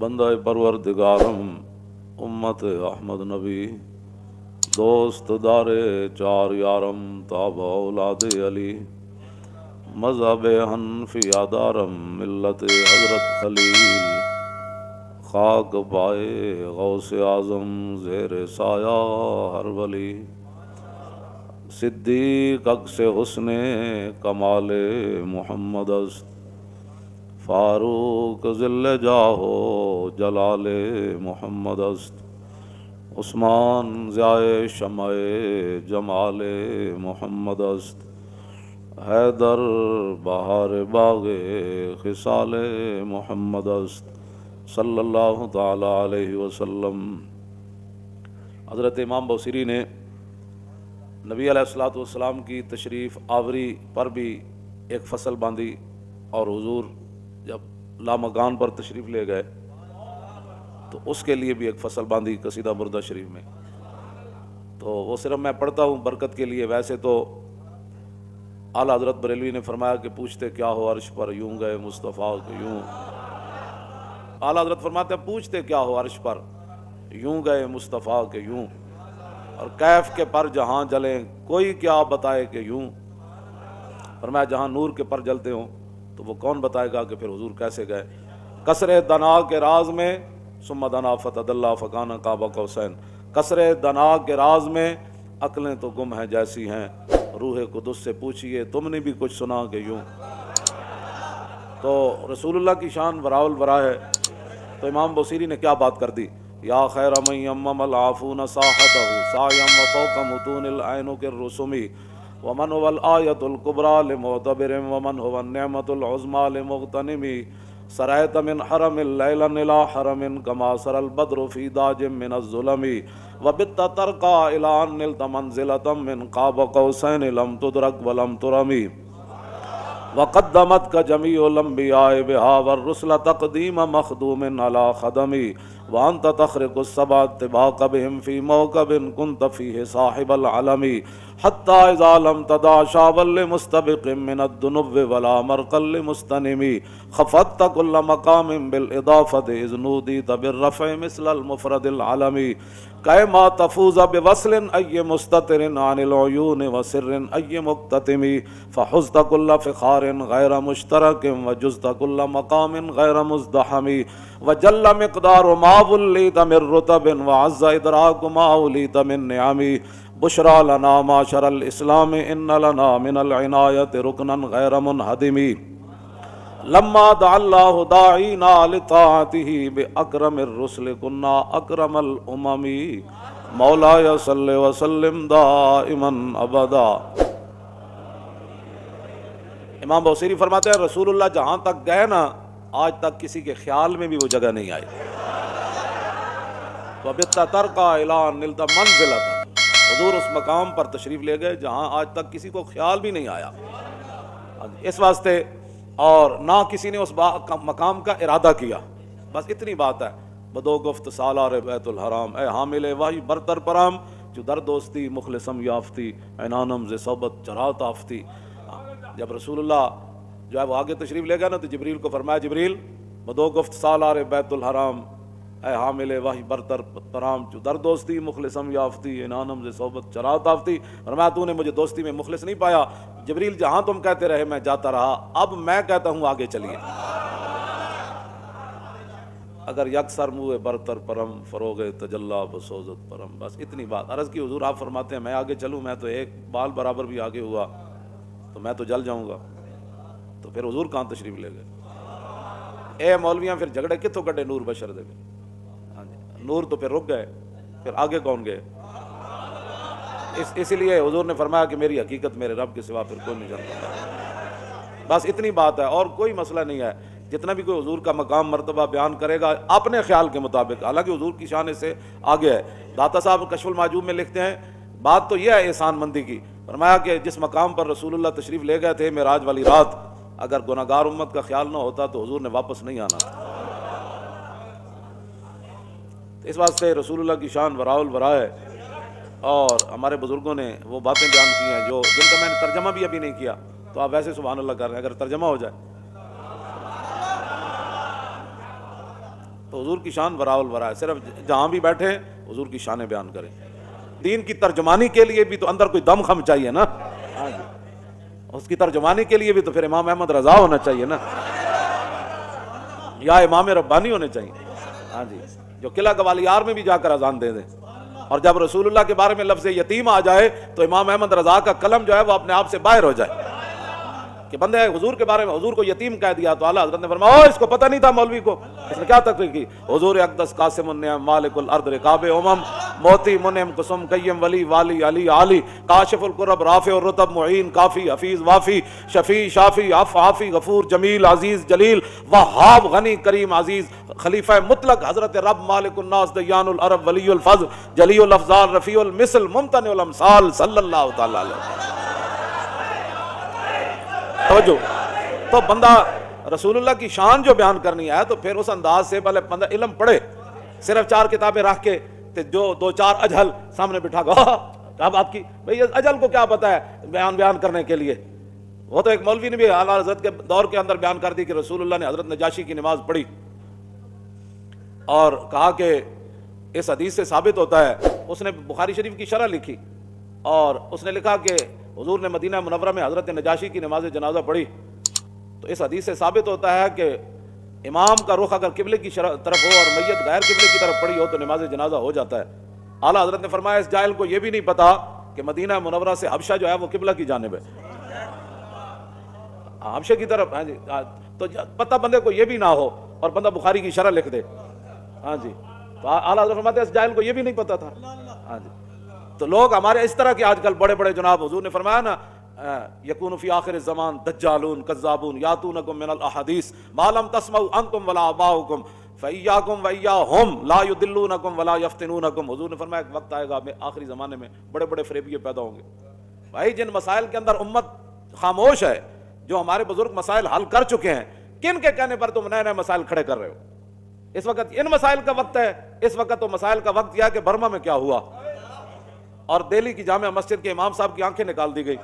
بندہ پروردگارم امت احمد نبی دوست دار چار یارم تاب اولاد علی مذہب حنفیہ دارم ملت حضرت خلیل خاک پائے غوث اعظم زیر سایہ ہر ولی صدیق عکس حسن کمال محمد است فاروق ذل جاہو جلال محمد است عثمان ضیاء شمع جمال محمد است حیدر بہار باغ خصال محمد است صلی اللہ تعالی علیہ وسلم۔ حضرت امام بوصیری نے نبی علیہ الصلوۃ والسلام کی تشریف آوری پر بھی ایک فصل باندھی، اور حضور جب لامکان پر تشریف لے گئے تو اس کے لیے بھی ایک فصل باندھی قصیدہ بردہ شریف میں، تو وہ صرف میں پڑھتا ہوں برکت کے لیے۔ ویسے تو اعلیٰ حضرت بریلوی نے فرمایا کہ پوچھتے کیا ہو عرش پر یوں گئے مصطفیٰ کہ یوں، اعلیٰ حضرت فرماتے ہیں پوچھتے کیا ہو عرش پر یوں گئے مصطفیٰ کہ یوں، اور کیف کے پر جہاں جلیں کوئی کیا بتائے کہ یوں۔ فرمایا جہاں نور کے پر جلتے ہوں تو وہ کون بتائے گا کہ پھر حضور کیسے گئے۔ کسر دنا کے راز میں ثم دنا فتدلی فکان قاب قوسین، کسر دنا کے راز میں عقلیں تو گم ہیں جیسی ہیں، روح قدس سے پوچھئے تم نے بھی کچھ سنا کہ یوں۔ تو رسول اللہ کی شان وراء الورا ہے، تو امام بوصیری نے کیا بات کر دی، یا خیر من یمم العافون ساحتہ سایم وفوق متون العین الرسمی ومن هو الآیۃ الکبریٰ لمعتبر ومن هو النعمۃ العظمیٰ لمغتنم سرایت من حرم لیلا الى حرم کما سر البدر فی داج من الظلم وبت ترقى الى ان نلت منزلۃ من قاب قوسین لم تدرک ولم ترمی وقدمت کا جمیع الانبیاء بها والرسل تقدیم مخدوم علی خدمی وانت تخرق السبع طباق بهم فی موکب کنت فیہ صاحب العلم حتی اذا لم تدع شابا لمستبق من الدنو ولا مرقا لمستنم خفضت کل مقام بالاضافت اذ نودیت بالرفع مثل المفرد العلمی کما تفوز بوصل ای مستتر عن العیون وسر ای مقتتم فحزت کل فخار غیر مشترک وجزت کل مقام غیر مزدحم وجل مقدار ما ولیت من رتب وعز ادراک ما ولیت من نعم بشرا لنا معشر الاسلام ان لنا من العنایت رکنا غیر منہدم لما دعا اللہ داعینا لطاعته باکرم الرسل کنا اکرم الامم مولاي صل وسلم دائما ابدا۔ امام بوصیری فرماتے ہیں رسول اللہ جہاں تک گئے نا آج تک کسی کے خیال میں بھی وہ جگہ نہیں آئی۔ وَبِتَّ تَرْقَى إِلَىٰ أَن نِلْتَ مَنزِلَةً، حضور اس مقام پر تشریف لے گئے جہاں آج تک کسی کو خیال بھی نہیں آیا۔ اس واسطے اور نہ کسی نے اس مقام کا ارادہ کیا، بس اتنی بات ہے۔ بدو گفت سالار بیت الحرام، اے حامل وحی برتر پرام، جو در دوستی مخلصم یافتی عنانم ز صحبت چرات آفتی۔ جب رسول اللہ جو ہے وہ آگے تشریف لے گئے نا تو جبریل کو فرمایا جبریل بدو گفت سالار بیت الحرام، اے حامل وحی برتر پرام، جو در دوستی مخلصم یافتی عنانم ز صحبت چرات آفتی۔ فرمایا تو نے مجھے دوستی میں مخلص نہیں پایا جبریل، جہاں تم کہتے رہے میں جاتا رہا، اب میں کہتا ہوں آگے چلیے۔ اگر یکسر منہ برتر پرم فروغ تجلا بسوزت پرم، بس اتنی بات عرض کی حضور۔ آپ فرماتے ہیں میں آگے چلوں، میں تو ایک بال برابر بھی آگے ہوا تو میں تو جل جاؤں گا، تو پھر حضور کہاں تشریف لے گئے؟ اے مولویاں پھر جھگڑے کتوں کڈے نور بشر دے، ہاں جی نور تو پھر رک گئے، پھر آگے کون گئے؟ اس لیے حضور نے فرمایا کہ میری حقیقت میرے رب کے سوا پھر کوئی نہیں جانتا۔ بس اتنی بات ہے اور کوئی مسئلہ نہیں ہے۔ جتنا بھی کوئی حضور کا مقام مرتبہ بیان کرے گا اپنے خیال کے مطابق، حالانکہ حضور کی شان اس سے آگے ہے۔ داتا صاحب کشف المعجوب میں لکھتے ہیں بات تو یہ ہے احسان مندی کی، فرمایا کہ جس مقام پر رسول اللہ تشریف لے گئے تھے معراج والی رات، اگر گناہگار امت کا خیال نہ ہوتا تو حضور نے واپس نہیں آنا تھا۔ اس واسطے رسول اللہ کی شان وراء الورا ہے، اور ہمارے بزرگوں نے وہ باتیں بیان کی ہیں جو جن کا میں نے ترجمہ بھی ابھی نہیں کیا، تو آپ ویسے سبحان اللہ کر رہے ہیں، اگر ترجمہ ہو جائے حضور کی شان وراء الورا ہے، صرف جہاں بھی بیٹھے ہیں حضور کی شانیں بیان کریں۔ دین کی ترجمانی کے لیے بھی تو اندر کوئی دم خم چاہیے نا، ہاں جی، اس کی ترجمانی کے لیے بھی تو پھر امام احمد رضا ہونا چاہیے نا، یا امام ربانی ہونے چاہیے، ہاں جی، جو قلعہ گوالیار میں بھی جا کر اذان دے دیں، اور جب رسول اللہ کے بارے میں لفظ یتیم آ جائے تو امام احمد رضا کا قلم جو ہے وہ اپنے آپ سے باہر ہو جائے کہ بندے حضور کے بارے میں حضور کو یتیم کہہ دیا تو اعلیٰ حضرت نے فرمایا اس کو پتہ نہیں تھا مولوی کو، اس نے کیا تقریر کی، حضور اقدس قاسم النعم مالک الارض رکاب امم موتی منعم قسم قیم ولی والی علی عالی کاشف القرب رافع الرتب معین کافی حفیظ وافی شفیع شافی عف عافی غفور جمیل عزیز جلیل وہاب غنی کریم عزیز خلیفہ مطلق حضرت رب مالک الناس دیان العرب ولی الفضل جلی الافضال رفیع المثل ممتنع الامثال صلی اللہ تعالی علیہ وسلم۔ توجہ، تو بندہ رسول اللہ کی شان جو بیان کرنی ہے تو پھر اس انداز سے پہلے بندہ علم پڑھے، صرف 4 کتابیں رکھ کے جو 2-4 اجہل سامنے بٹھا گا کیا بات کی، بھئی اجہل کو کیا پتا ہے بیان کرنے کے لیے، وہ تو ایک مولوی نے بھی اعلیٰ حضرت کے دور کے اندر بیان کر دی کہ رسول اللہ نے حضرت نجاشی کی نماز پڑھی اور کہا کہ اس حدیث سے ثابت ہوتا ہے، اس نے بخاری شریف کی شرح لکھی اور اس نے لکھا کہ حضور نے مدینہ منورہ میں حضرت نجاشی کی نماز جنازہ پڑھی، تو اس حدیث سے ثابت ہوتا ہے کہ امام کا رخ اگر قبلے کی طرف ہو اور میت غیر قبلے کی طرف پڑی ہو تو نماز جنازہ ہو جاتا ہے۔ اعلیٰ حضرت نے فرمایا اس جاہل کو یہ بھی نہیں پتا کہ مدینہ منورہ سے حبشہ جو ہے وہ قبلہ کی جانب ہے، حبشہ کی طرف، ہاں جی، تو پتہ بندے کو یہ بھی نہ ہو اور بندہ بخاری کی شرح لکھ دے، ہاں جی، تو اعلیٰ حضرت فرماتے ہیں اس جاہل کو یہ بھی نہیں پتا تھا، ہاں جی۔ تو لوگ ہمارے اس طرح کے آج کل بڑے بڑے جناب، حضور نے فرمایا نا یکون فی آخر الزمان دجالون کذابون یاتونکم من الاحادیث ما لم تسمعوا انتم ولا آباؤکم فایاکم وایاہم لا یضلونکم ولا یفتنونکم۔ حضور نے فرمایا ایک وقت آئے گا میں آخری زمانے میں بڑے بڑے فریبیے پیدا ہوں گے، بھائی جن مسائل کے اندر امت خاموش ہے، جو ہمارے بزرگ مسائل حل کر چکے ہیں، کن کے کہنے پر تم نئے نئے مسائل کھڑے کر رہے ہو؟ اس وقت ان مسائل کا وقت ہے، اس وقت تو مسائل کا وقت یہ ہے کہ برما میں کیا ہوا اور دہلی کی جامع مسجد کے امام صاحب کی آنکھیں نکال دی گئی۔